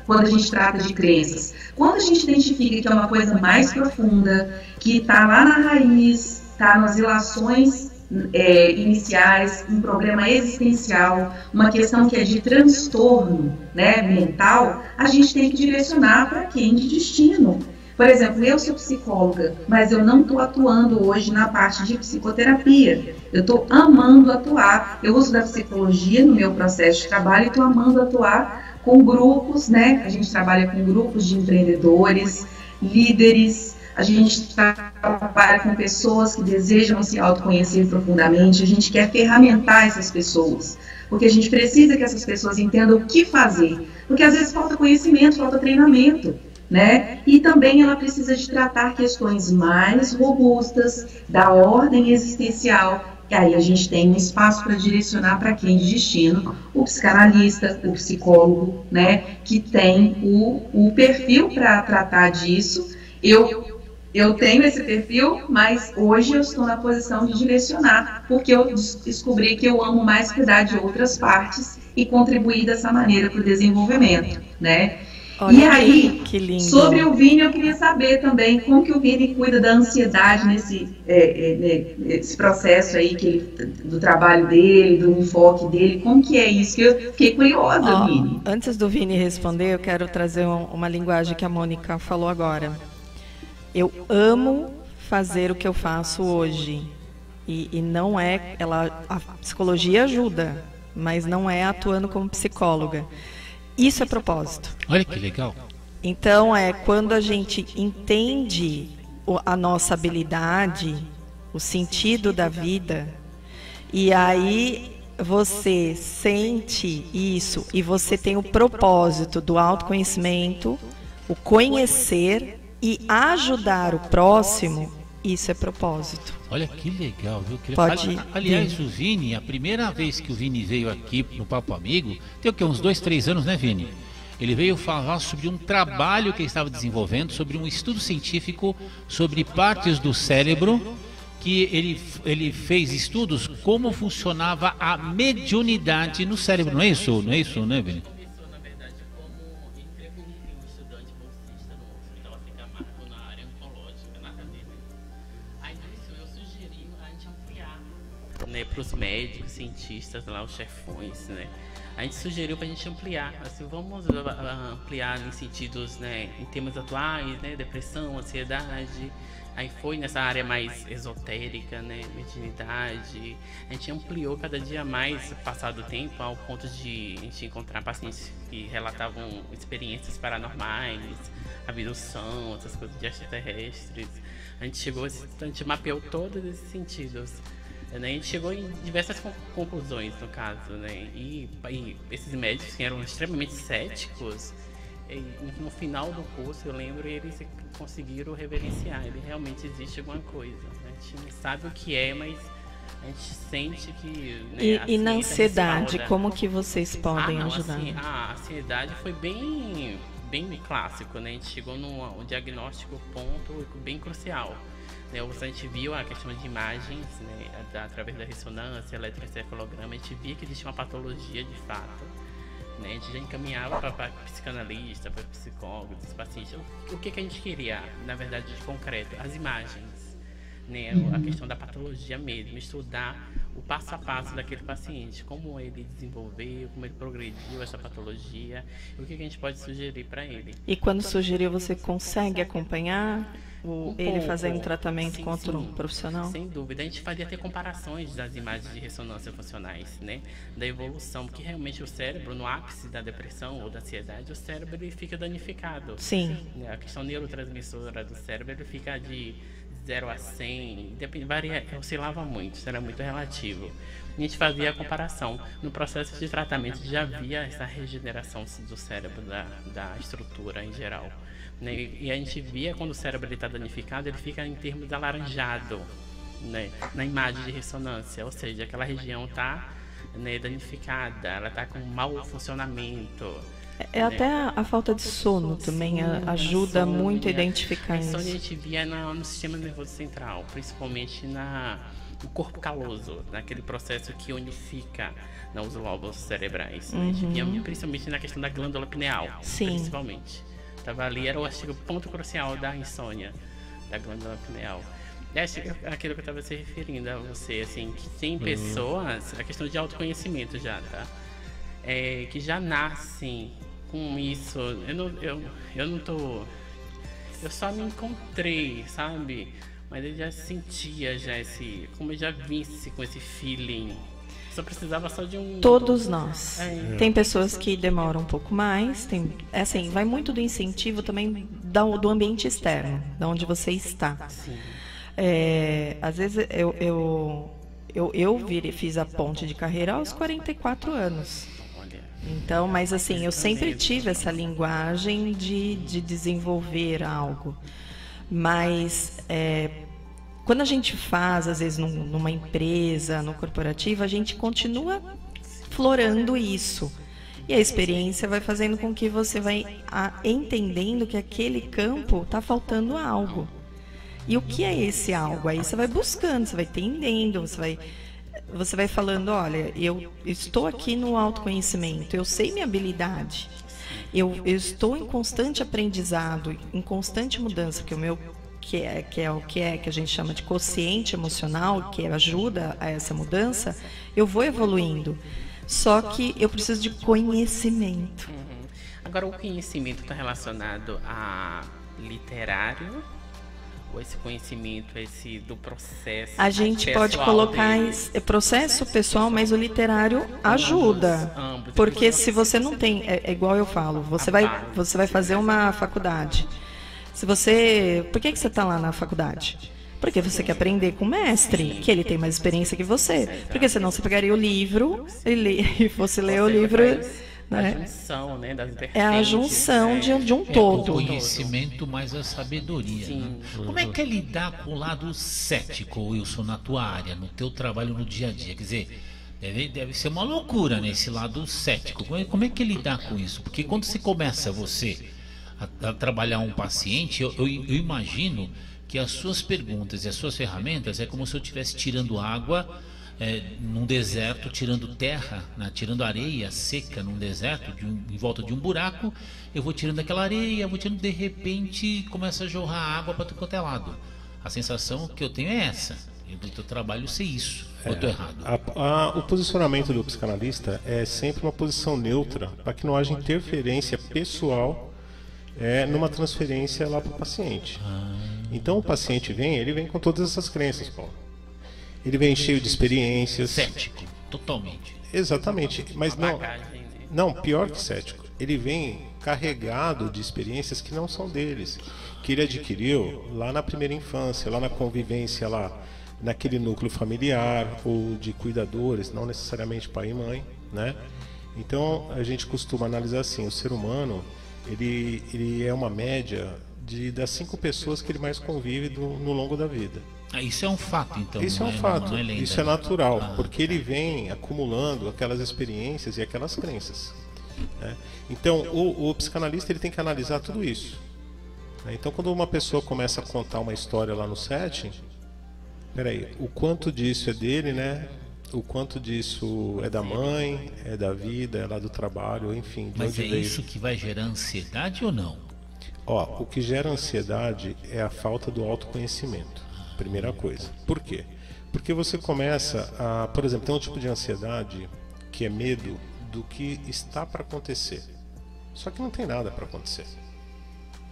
S4: quando a gente trata de crenças. Quando a gente identifica que é uma coisa mais profunda, que está lá na raiz, está nas relações iniciais, um problema existencial, uma questão que é de transtorno, né, mental, a gente tem que direcionar para quem de destino. Por exemplo, eu sou psicóloga, mas eu não estou atuando hoje na parte de psicoterapia. Eu estou amando atuar. Eu uso da psicologia no meu processo de trabalho e estou amando atuar com grupos, né? A gente trabalha com grupos de empreendedores, líderes. A gente trabalha com pessoas que desejam se autoconhecer profundamente. A gente quer ferramentar essas pessoas, porque a gente precisa que essas pessoas entendam o que fazer. Porque às vezes falta conhecimento, falta treinamento, né? E também ela precisa de tratar questões mais robustas, da ordem existencial. E aí a gente tem um espaço para direcionar para quem de destino, o psicanalista, o psicólogo, né? Que tem o perfil para tratar disso. Eu tenho esse perfil, mas hoje eu estou na posição de direcionar, porque eu descobri que eu amo mais cuidar de outras partes e contribuir dessa maneira para o desenvolvimento, né? Olha, e aí,
S3: que lindo.
S4: Sobre o Vini, eu queria saber também como que o Vini cuida da ansiedade nesse processo aí do trabalho dele, do enfoque dele, como que é isso? Que eu fiquei curiosa, Vini.
S3: Antes do Vini responder, eu quero trazer uma linguagem que a Mônica falou agora. Eu amo fazer o que eu faço hoje. E não é... a psicologia ajuda, mas não é atuando como psicóloga. Isso é propósito.
S2: Olha que legal.
S3: Então, quando a gente entende a nossa habilidade, o sentido da vida, e aí você sente isso e você tem o propósito do autoconhecimento, o conhecer e ajudar o próximo, isso é propósito.
S2: Olha que legal, viu?
S3: Aliás,
S2: o Vini, a primeira vez que o Vini veio aqui no Papo Amigo, tem o quê? Uns 2, 3 anos, né, Vini? Ele veio falar sobre um trabalho que ele estava desenvolvendo, sobre um estudo científico sobre partes do cérebro, que ele fez estudos como funcionava a mediunidade no cérebro. Não é isso, né, Vini?
S7: Começou, na verdade, como ele prevenir um estudante bolsista no Hospital Africa Marco na área oncológica, nada dele. Aí nisso eu sugeri a gente ampliar, né, para os médicos, cientistas lá, os chefões, né? A gente sugeriu para a gente ampliar, assim, vamos ampliar em sentidos, né, em temas atuais, né, depressão, ansiedade. Aí foi nessa área mais esotérica, né, mediunidade. A gente ampliou cada dia mais, passado o tempo, ao ponto de a gente encontrar pacientes que relatavam experiências paranormais, abdução, essas coisas de extraterrestres. A gente mapeou todos esses sentidos. A gente chegou em diversas conclusões, no caso, né? E esses médicos que eram extremamente céticos, no final do curso, eu lembro, eles conseguiram reverenciar. Ele realmente existe alguma coisa. A gente não sabe o que é, mas a gente sente que... Né,
S3: e na ansiedade, como que vocês podem ajudar?
S7: Assim, a ansiedade foi bem clássico, né? A gente chegou num diagnóstico ponto bem crucial. A gente viu a questão de imagens, né, através da ressonância, eletroencefalograma, a gente via que existia uma patologia de fato, né, a gente já encaminhava para psicanalista, para psicólogo, dos pacientes. O que a gente queria, na verdade, de concreto? As imagens, né, a questão da patologia mesmo, estudar o passo a passo daquele paciente, como ele desenvolveu, como ele progrediu essa patologia, o que a gente pode sugerir para ele.
S3: E quando sugeriu, você consegue acompanhar ele fazendo tratamento com outro profissional?
S7: Sem dúvida. A gente fazia até comparações das imagens de ressonância funcionais, né, da evolução, porque realmente o cérebro, no ápice da depressão ou da ansiedade, o cérebro ele fica danificado.
S3: Sim.
S7: A questão neurotransmissora do cérebro ele fica de 0 a 100, oscilava muito, isso era muito relativo. A gente fazia a comparação. No processo de tratamento já havia essa regeneração do cérebro, da estrutura em geral. Né? E a gente via quando o cérebro está danificado, ele fica em termos alaranjado, né, na imagem de ressonância, ou seja, aquela região está, né, danificada, ela está com mau funcionamento.
S3: É, né? Até a falta de sono também ajuda muito a identificar isso.
S7: A gente via no sistema nervoso central, principalmente no corpo caloso, naquele processo que unifica os lóbulos cerebrais. Né? A gente via principalmente na questão da glândula pineal, principalmente. Estava ali, era o ponto crucial da insônia, da glândula pineal. E acho que aquilo que eu estava se referindo a você, assim, que tem pessoas, a questão de autoconhecimento já, tá? Que já nascem com isso. Eu não tô... Eu só me encontrei, sabe? Mas eu já sentia como eu já visse com esse feeling. Só precisava só de um...
S3: Todos nós. Tem pessoas que demoram um pouco mais. Assim, vai muito do incentivo também do ambiente externo, de onde você está.
S7: Sim.
S3: Às vezes eu fiz a ponte de carreira aos 44 anos. Então, mas assim, eu sempre tive essa linguagem de desenvolver algo. Mas quando a gente faz, às vezes, numa empresa, no corporativo, a gente continua florando isso. E a experiência vai fazendo com que você vai entendendo que aquele campo está faltando algo. E o que é esse algo? Aí você vai buscando, você vai entendendo, você vai falando, olha, eu estou aqui no autoconhecimento, eu sei minha habilidade, eu estou em constante aprendizado, em constante mudança, porque o meu que a gente chama de quociente emocional, que ajuda a essa mudança, eu vou evoluindo. Só que eu preciso de conhecimento.
S7: Agora, o conhecimento está relacionado a literário? Ou esse conhecimento, do processo?
S3: A gente pode colocar processo pessoal, mas o literário ajuda.
S7: Ambos.
S3: Porque se você não tem, é igual eu falo, você vai fazer uma faculdade. Por que você está lá na faculdade? Porque você quer aprender com o mestre, que ele tem mais experiência que você. Porque senão você pegaria o livro e fosse ler o livro...
S7: A junção, né, das vertentes,
S3: é a junção de um todo.
S2: O conhecimento mais a sabedoria. Né? Como é que é lidar com o lado cético, Wilson, na tua área, no teu trabalho no dia a dia? Quer dizer, Deve ser uma loucura, né, esse lado cético. Como é que lidar com isso? Porque quando você começa a trabalhar um paciente, eu imagino que as suas perguntas e as suas ferramentas é como se eu estivesse tirando água num deserto, tirando terra, né, tirando areia seca num deserto, em volta de um buraco. Eu vou tirando aquela areia, vou tirando, de repente começa a jorrar água para tudo quanto é lado. A sensação que eu tenho é essa. E do teu trabalho ser isso. Ou eu tô errado?
S5: O posicionamento do psicanalista é sempre uma posição neutra, para que não haja interferência pessoal numa transferência lá para o paciente. Então o paciente ele vem com todas essas crenças, Paulo. Ele vem cheio de experiências.
S2: Cético, totalmente.
S5: Exatamente, mas não, pior que cético. Ele vem carregado de experiências que não são deles, que ele adquiriu lá na primeira infância, lá na convivência, lá naquele núcleo familiar ou de cuidadores, não necessariamente pai e mãe, né? Então a gente costuma analisar assim: o ser humano ele é uma média das 5 pessoas que ele mais convive no longo da vida.
S2: Isso é um fato, então.
S5: Isso é um fato, isso é natural, porque ele vem acumulando aquelas experiências e aquelas crenças, né? Então o psicanalista ele tem que analisar tudo isso, né? Então quando uma pessoa começa a contar uma história lá no setting, peraí, o quanto disso é dele, né? O quanto disso é da mãe, é da vida, é lá do trabalho, enfim.
S2: Mas isso que vai gerar ansiedade ou não?
S5: O que gera ansiedade é a falta do autoconhecimento. Primeira coisa. Por quê? Porque você começa por exemplo, tem um tipo de ansiedade que é medo do que está para acontecer. Só que não tem nada para acontecer.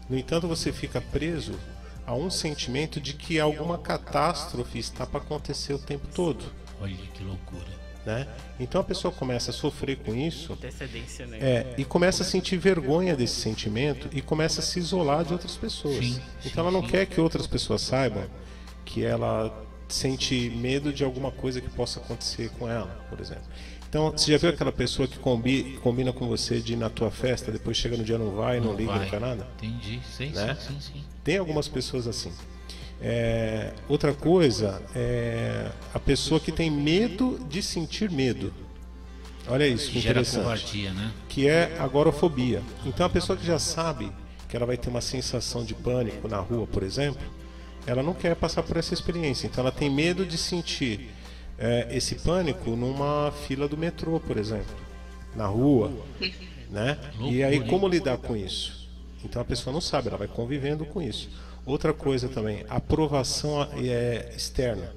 S5: No entanto, você fica preso a um sentimento de que alguma catástrofe está para acontecer o tempo todo.
S2: Olha que loucura,
S5: né? Então a pessoa começa a sofrer com isso,
S7: antecedência, né?
S5: E começa a sentir vergonha desse sentimento e começa a se isolar de outras pessoas. Então ela não quer que outras pessoas saibam que ela sente medo de alguma coisa que possa acontecer com ela, por exemplo. Então, você já viu aquela pessoa que combina com você de ir na tua festa, depois chega no dia não vai, não liga, não quer nada?
S2: Entendi, sim.
S5: Tem algumas pessoas assim. Outra coisa é a pessoa que tem medo de sentir medo. Olha isso, que interessante.
S2: Covardia, né?
S5: Que é agorafobia. Então a pessoa que já sabe que ela vai ter uma sensação de pânico na rua, por exemplo, ela não quer passar por essa experiência. Então ela tem medo de sentir esse pânico numa fila do metrô, por exemplo, na rua, né? E aí como lidar com isso? Então a pessoa não sabe, ela vai convivendo com isso. Outra coisa também, aprovação externa.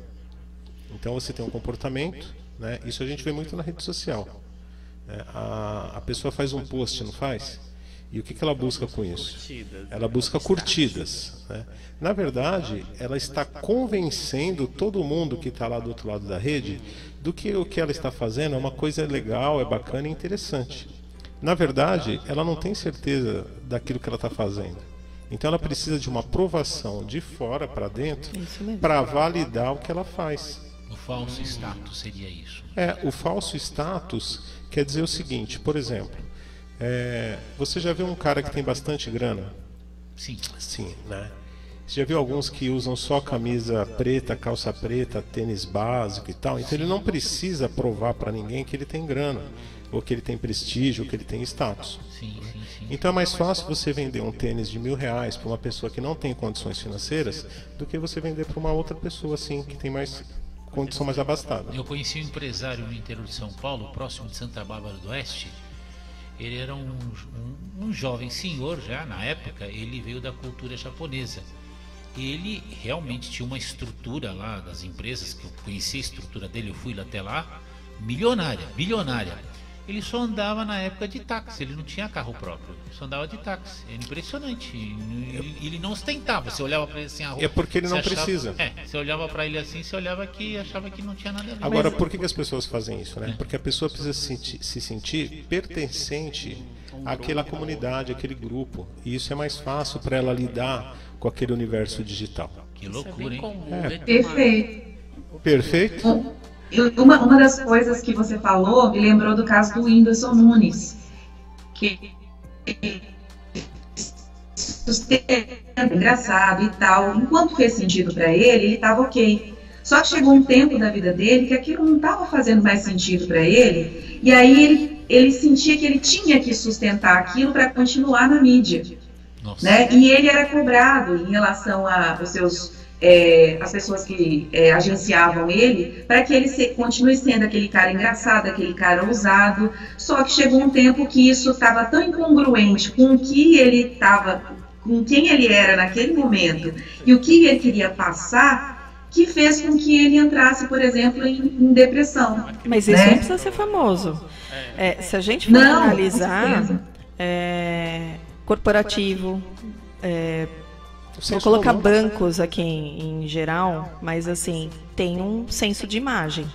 S5: Então você tem um comportamento, né? Isso a gente vê muito na rede social, né? A pessoa faz um post, não faz? E o que ela busca com isso? Ela busca curtidas, né? Na verdade, ela está convencendo todo mundo que está lá do outro lado da rede do que o que ela está fazendo é uma coisa legal, é bacana e interessante. Na verdade, ela não tem certeza daquilo que ela está fazendo. Então ela precisa de uma aprovação de fora para dentro para validar o que ela faz.
S2: O falso status seria isso?
S5: O falso status quer dizer o seguinte, por exemplo, você já viu um cara que tem bastante grana?
S2: Sim.
S5: Sim, né? Você já viu alguns que usam só camisa preta, calça preta, tênis básico e tal? Então ele não precisa provar para ninguém que ele tem grana, ou que ele tem prestígio, ou que ele tem status.
S2: Sim.
S5: Então é mais fácil você vender um tênis de R$1.000 para uma pessoa que não tem condições financeiras do que você vender para uma outra pessoa assim que tem mais condição mais abastada.
S2: Eu conheci um empresário no interior de São Paulo, próximo de Santa Bárbara do Oeste. Ele era um jovem senhor já na época. Ele veio da cultura japonesa. Ele realmente tinha uma estrutura lá das empresas, que eu conheci a estrutura dele, eu fui até lá, bilionária. Ele só andava na época de táxi, ele não tinha carro próprio, só andava de táxi. É impressionante. Ele não ostentava, você olhava para ele assim, a rua,
S5: porque ele não precisa.
S2: Você olhava para ele assim, você olhava aqui e achava que não tinha nada a ver.
S5: Agora, por que as pessoas fazem isso, né? Porque a pessoa precisa se sentir pertencente àquela comunidade, àquele grupo. E isso é mais fácil para ela lidar com aquele universo digital.
S2: Que loucura, hein?
S5: Perfeito.
S4: Uma das coisas que você falou me lembrou do caso do Whindersson Nunes, que engraçado e tal. Enquanto fez sentido para ele estava ok. Só que chegou um tempo da vida dele que aquilo não estava fazendo mais sentido para ele, e aí ele sentia que ele tinha que sustentar aquilo para continuar na mídia. Né? E ele era cobrado em relação aos seus... as pessoas que agenciavam ele, para que ele continue sendo aquele cara engraçado, aquele cara ousado. Só que chegou um tempo que isso estava tão incongruente com o que ele estava, com quem ele era naquele momento e o que ele queria passar, que fez com que ele entrasse, por exemplo, em depressão.
S3: Mas isso não precisa ser famoso. Se a gente for analisar, corporativo, vou colocar bancos aqui em geral, mas assim, tem um senso de imagem.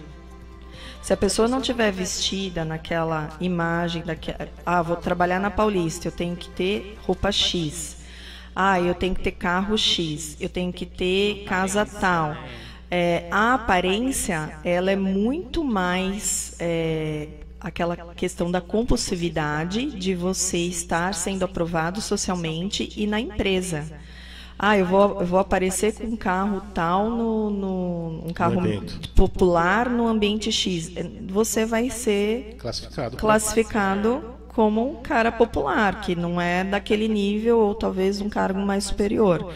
S3: Se a pessoa não tiver vestida naquela imagem, vou trabalhar na Paulista, eu tenho que ter roupa X. Eu tenho que ter carro X, eu tenho que ter casa tal. A aparência, ela é muito mais aquela questão da compulsividade de você estar sendo aprovado socialmente e na empresa. Eu vou aparecer com um carro tal, um carro popular no ambiente X. Você vai ser classificado como um cara popular, que não é daquele nível, ou talvez um cargo mais superior.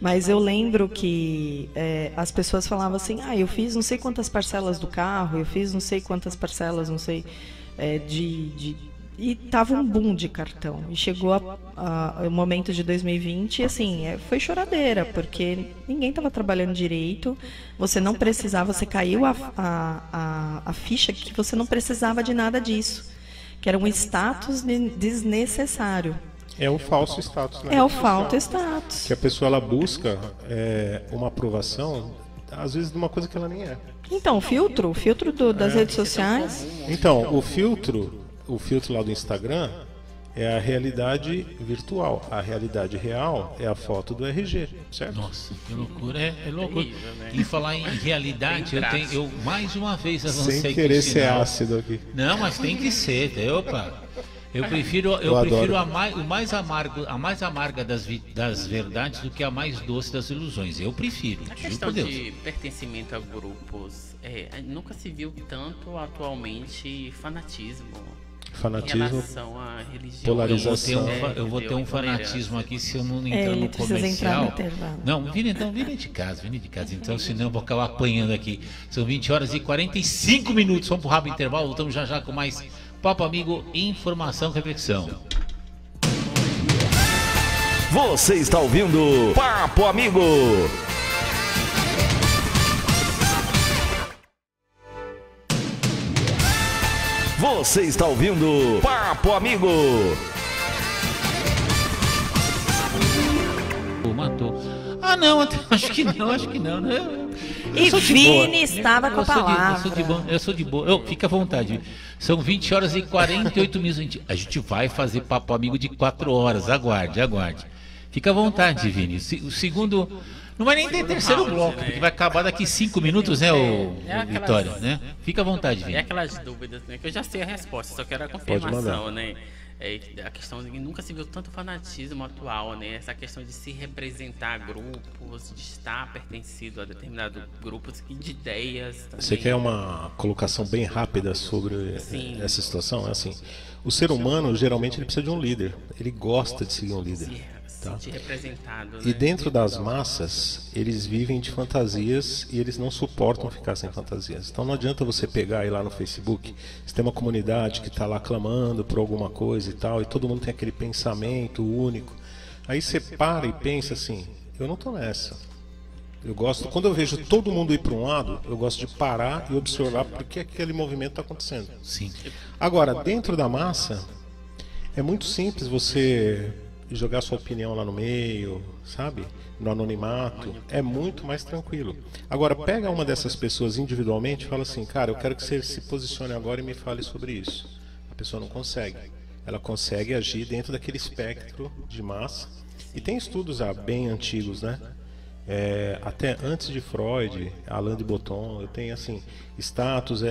S3: Mas eu lembro que as pessoas falavam assim, eu fiz não sei quantas parcelas do carro, eu fiz não sei quantas parcelas, não sei, e tava um boom de cartão. E chegou o momento de 2020 e assim, foi choradeira, porque ninguém estava trabalhando direito, você não precisava, você caiu a ficha que você não precisava de nada disso, que era um status desnecessário.
S5: É o falso status, né?
S3: É o falso status.
S5: Que a pessoa ela busca uma aprovação, às vezes, de uma coisa que ela nem é.
S3: Então, o filtro das redes sociais.
S5: Então, o filtro lá do Instagram é a realidade virtual. A realidade real é a foto do RG, certo?
S2: Nossa, que loucura. É loucura. E falar em realidade, eu mais uma vez avancei.
S5: Sem querer ser ácido aqui.
S2: Não, mas tem que ser. Opa. Eu prefiro a mais amarga das verdades do que a mais doce das ilusões. Eu prefiro.
S7: A questão de pertencimento a grupos, nunca se viu tanto atualmente fanatismo em relação à religião.
S5: Polarização.
S2: Eu vou ter um fanatismo aqui se eu não entrar no comercial. Não, vim de casa. Então, senão eu vou acabar apanhando aqui. São 20 horas e 45 minutos. Vamos pro rápido intervalo. Voltamos já com mais Papo Amigo, informação e reflexão.
S1: Você está ouvindo Papo Amigo. Você está ouvindo Papo Amigo.
S2: Matou. Não, acho que não.
S3: E Vini estava com a palavra.
S2: Eu sou de boa. Fica à vontade. São 20 horas e 48 minutos. A gente vai fazer Papo Amigo de 4 horas. Aguarde. Fica à vontade, Vini. O segundo... Não vai nem ter terceiro bloco, porque vai acabar daqui 5 minutos, né, Vitória? Né? Fica à vontade, Vini.
S7: Aquelas dúvidas, né? Que eu já sei a resposta, só quero a confirmação, né? A questão de que nunca se viu tanto fanatismo atual, né? Essa questão de se representar grupos, de estar pertencido a determinados grupos de ideias. Também.
S5: Você quer uma colocação bem rápida sobre essa situação? É assim, o ser humano geralmente ele precisa de um líder. Ele gosta de seguir um líder. Tá?
S7: Representado, né?
S5: E dentro das massas, eles vivem de fantasias e eles não suportam ficar sem fantasias. Então não adianta você pegar aí lá no Facebook, você tem uma comunidade que está lá clamando por alguma coisa e tal, e todo mundo tem aquele pensamento único. Aí você para e pensa assim, eu não estou nessa. Eu gosto, quando eu vejo todo mundo ir para um lado, eu gosto de parar e observar por que aquele movimento está acontecendo.
S2: Sim.
S5: Agora, dentro da massa, é muito simples você jogar sua opinião lá no meio, sabe? No anonimato, é muito mais tranquilo. Agora, pega uma dessas pessoas individualmente e fala assim, cara, eu quero que você se posicione agora e me fale sobre isso. A pessoa não consegue. Ela consegue agir dentro daquele espectro de massa. E tem estudos bem antigos, né? Até antes de Freud, Alain de Botton, eu tenho assim, status,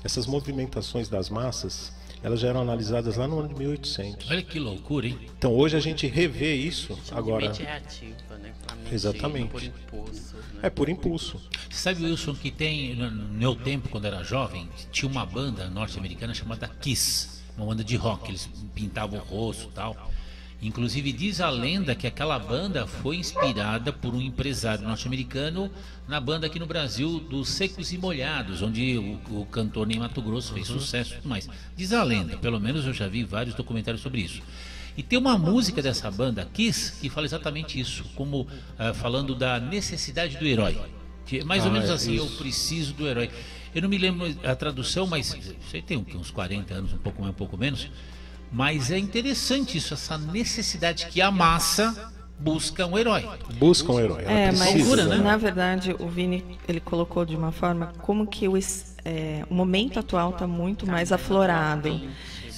S5: essas movimentações das massas, elas já eram analisadas lá no ano de 1800.
S2: Olha que loucura, hein?
S5: Então hoje a gente revê isso agora.
S7: Mente reativa, né?
S5: Exatamente.
S7: Por impulso, né?
S5: É por impulso.
S2: Você sabe, Wilson, que tem, no meu tempo, quando era jovem, tinha uma banda norte-americana chamada Kiss, uma banda de rock, eles pintavam o rosto e tal. Inclusive diz a lenda que aquela banda foi inspirada por um empresário norte-americano na banda aqui no Brasil dos Secos e Molhados, onde o cantor Ney Matogrosso fez sucesso e tudo mais. Diz a lenda, pelo menos eu já vi vários documentários sobre isso. E tem uma música dessa banda, Kiss, que fala exatamente isso, como falando da necessidade do herói. Que mais ou menos assim, isso. Eu preciso do herói. Eu não me lembro a tradução, mas sei tem uns 40 anos, um pouco mais, um pouco menos. Mas é interessante isso, essa necessidade que a massa busca um herói.
S5: Busca um herói.
S3: Mas na verdade o Vini ele colocou de uma forma como que o momento atual está muito mais aflorado.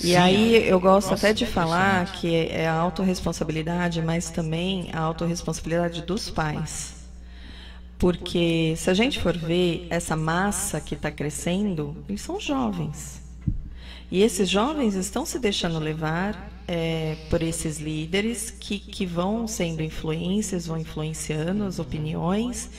S3: E aí eu gosto até de falar que é a autorresponsabilidade, mas também a autorresponsabilidade dos pais. Porque se a gente for ver essa massa que está crescendo, eles são jovens. E esses jovens estão se deixando levar por esses líderes que vão sendo influências, vão influenciando as opiniões,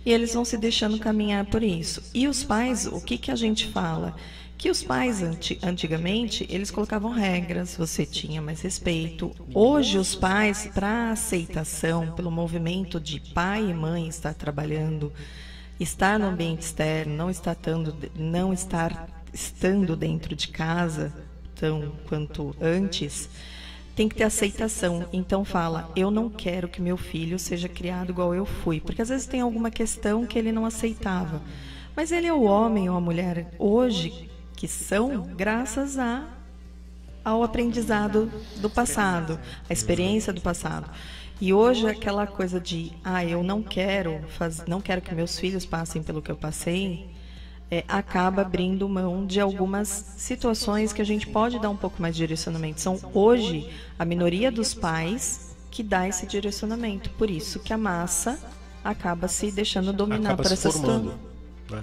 S3: e eles vão se deixando caminhar por isso. E os pais, o que a gente fala? Que os pais, antigamente, eles colocavam regras, você tinha mais respeito. Hoje, os pais, para aceitação, pelo movimento de pai e mãe estar trabalhando, estar no ambiente externo, não estar estando dentro de casa, tão quanto antes, tem que ter aceitação. Então fala, eu não quero que meu filho seja criado igual eu fui. Porque às vezes tem alguma questão que ele não aceitava. Mas ele é o homem ou a mulher hoje que são graças ao aprendizado do passado, a experiência do passado. E hoje aquela coisa de, eu não quero que meus filhos passem pelo que eu passei, acaba abrindo mão de algumas situações que a gente pode dar um pouco mais de direcionamento. São hoje a minoria dos pais que dá esse direcionamento. Por isso que a massa acaba se deixando dominar por essa situação.
S5: Né?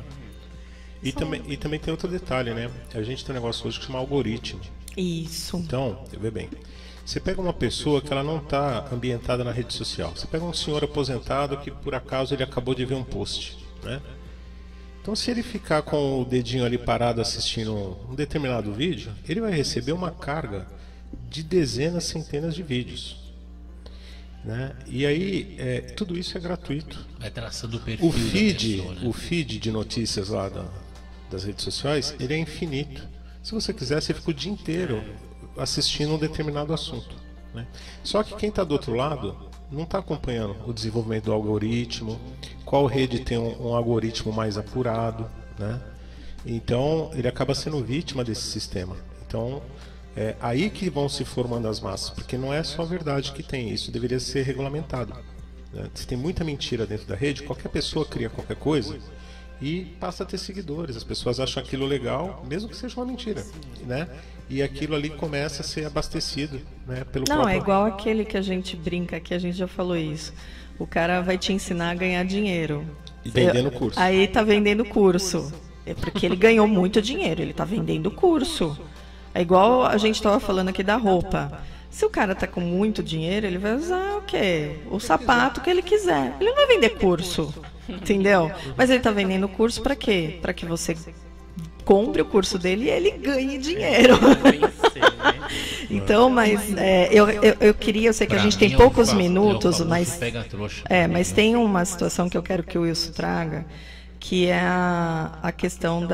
S5: E também tem outro detalhe, né? A gente tem um negócio hoje que chama algoritmo.
S3: Isso.
S5: Então, vê bem. Você pega uma pessoa que ela não está ambientada na rede social. Você pega um senhor aposentado que por acaso ele acabou de ver um post, né? Então, se ele ficar com o dedinho ali parado assistindo um determinado vídeo, ele vai receber uma carga de dezenas, centenas de vídeos, né? E aí, tudo isso é gratuito.
S2: Vai traçando o perfil da pessoa, né?
S5: O feed de notícias lá das redes sociais, ele é infinito. Se você quiser, você fica o dia inteiro assistindo um determinado assunto, né? Só que quem está do outro lado não está acompanhando o desenvolvimento do algoritmo, qual rede tem um algoritmo mais apurado, né? Então ele acaba sendo vítima desse sistema. Então é aí que vão se formando as massas, porque não é só a verdade que tem, isso deveria ser regulamentado, né? Se tem muita mentira dentro da rede, qualquer pessoa cria qualquer coisa e passa a ter seguidores, as pessoas acham aquilo legal, mesmo que seja uma mentira, né? E aquilo ali começa a ser abastecido, né, pelo próprio...
S3: Não, é igual aquele que a gente brinca, que a gente já falou isso. O cara vai te ensinar a ganhar dinheiro.
S5: E vendendo curso.
S3: Aí tá vendendo curso. É porque ele ganhou muito dinheiro, ele tá vendendo curso. É igual a gente estava falando aqui da roupa. Se o cara tá com muito dinheiro, ele vai usar o quê? O sapato que ele quiser. Ele não vai vender curso, entendeu? Mas ele tá vendendo curso para quê? Para que você compre o curso dele e ele ganhe dinheiro. Então, mas eu queria, eu sei que a gente tem poucos minutos, mas tem uma situação que eu quero que o Wilson traga, que é a questão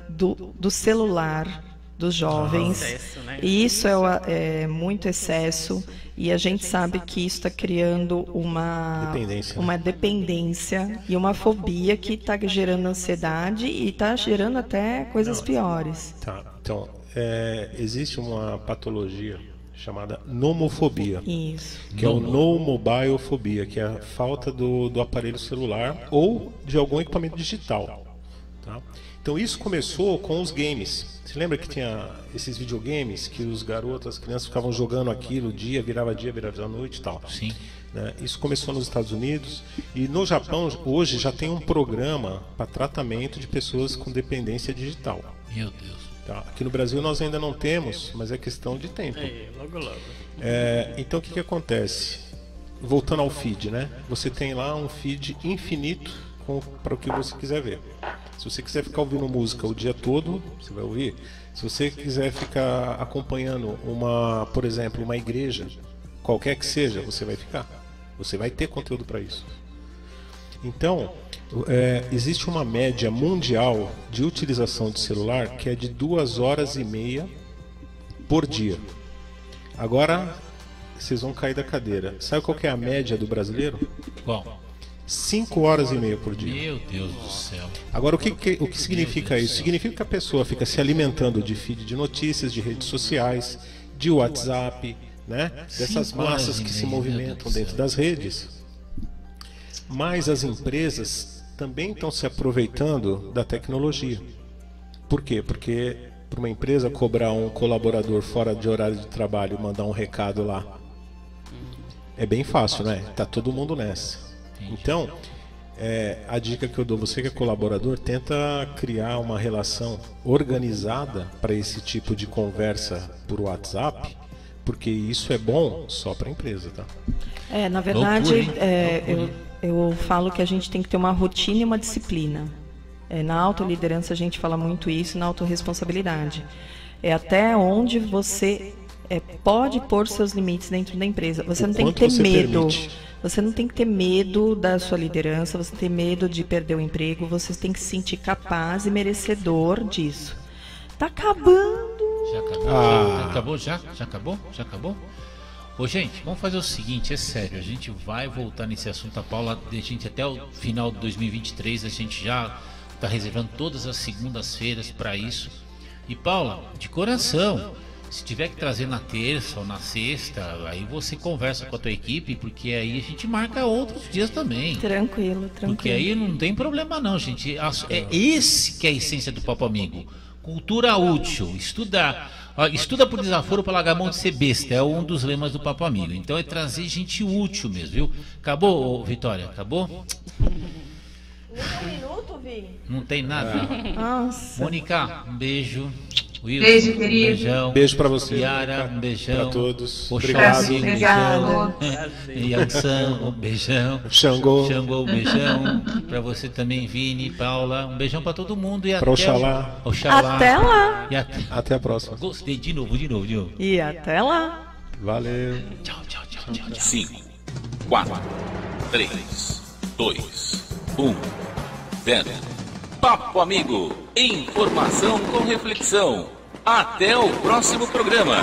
S3: do celular dos jovens.
S7: Excesso, né?
S3: E isso é muito excesso, e a gente sabe que isso está criando uma dependência e uma fobia que está gerando ansiedade e está gerando até coisas piores.
S5: Tá, então, existe uma patologia chamada nomofobia.
S3: Isso.
S5: Que é o nomobiofobia, que é a falta do aparelho celular ou de algum equipamento digital. Tá? Então isso começou com os games. Você lembra que tinha esses videogames que os garotos, as crianças ficavam jogando aquilo virava noite e tal?
S2: Sim.
S5: Né? Isso começou nos Estados Unidos e no Japão hoje já tem um programa para tratamento de pessoas com dependência digital.
S2: Meu Deus.
S5: Tá? Aqui no Brasil nós ainda não temos, mas é questão de tempo.
S7: Logo, logo.
S5: Então o que acontece? Voltando ao feed, né? Você tem lá um feed infinito para o que você quiser ver. Se você quiser ficar ouvindo música o dia todo, você vai ouvir. Se você quiser ficar acompanhando por exemplo, uma igreja, qualquer que seja, você vai ficar. Você vai ter conteúdo para isso. Então, existe uma média mundial de utilização de celular que é de 2 horas e meia por dia. Agora, vocês vão cair da cadeira. Sabe qual que é a média do brasileiro?
S2: Qual?
S5: 5 horas e meia por dia.
S2: Meu Deus do céu.
S5: Agora, o que significa isso? Significa que a pessoa fica se alimentando de feed de notícias, de redes sociais, de WhatsApp, né? Dessas massas que se movimentam dentro das redes. Mas as empresas também estão se aproveitando da tecnologia. Por quê? Porque para uma empresa cobrar um colaborador fora de horário de trabalho e mandar um recado lá, é bem fácil, né? Tá todo mundo nessa. Então, a dica que eu dou, você que é colaborador, tenta criar uma relação organizada para esse tipo de conversa por WhatsApp, porque isso é bom só para a empresa, tá?
S3: Na verdade, eu falo que a gente tem que ter uma rotina e uma disciplina. Na autoliderança a gente fala muito isso, na autorresponsabilidade. É até onde você pode pôr seus limites dentro da empresa. Você não tem que ter medo. Permite. Você não tem que ter medo da sua liderança, você tem medo de perder o emprego, você tem que se sentir capaz e merecedor disso. Tá acabando!
S2: Já acabou? Acabou já? Já acabou? Já acabou? Ô, gente, vamos fazer o seguinte, é sério, a gente vai voltar nesse assunto, a Paula, a gente até o final de 2023, a gente já está reservando todas as segundas-feiras para isso. E Paula, de coração, se tiver que trazer na terça ou na sexta, aí você conversa com a tua equipe, porque aí a gente marca outros dias também.
S3: Tranquilo.
S2: Porque aí não tem problema não, gente. É esse que é a essência do Papo Amigo. Cultura útil, estudar. Estuda por desaforo para largar a mão de ser besta, é um dos lemas do Papo Amigo. Então é trazer gente útil mesmo, viu? Acabou, Vitória? Acabou?
S3: 1 minuto, Vi?
S2: Não tem nada.
S3: Nossa.
S2: Mônica, um beijo. Wilson,
S4: beijo, querido.
S2: Um beijão.
S5: Beijo pra você.
S2: Yara, um beijão.
S5: Pra todos.
S2: Oxalá,
S5: Obrigado.
S2: um beijão. Yansan, um beijão.
S5: Xangô,
S2: um beijão. Pra você também, Vini, Paula. Um beijão pra todo mundo. E
S5: pra Oxalá.
S3: Até lá.
S5: Até a próxima.
S2: Gostei. De novo.
S3: E até lá.
S5: Valeu.
S2: Tchau.
S1: 5, 4, 3, 2, 1, 0. Papo Amigo, informação com reflexão. Até o próximo programa.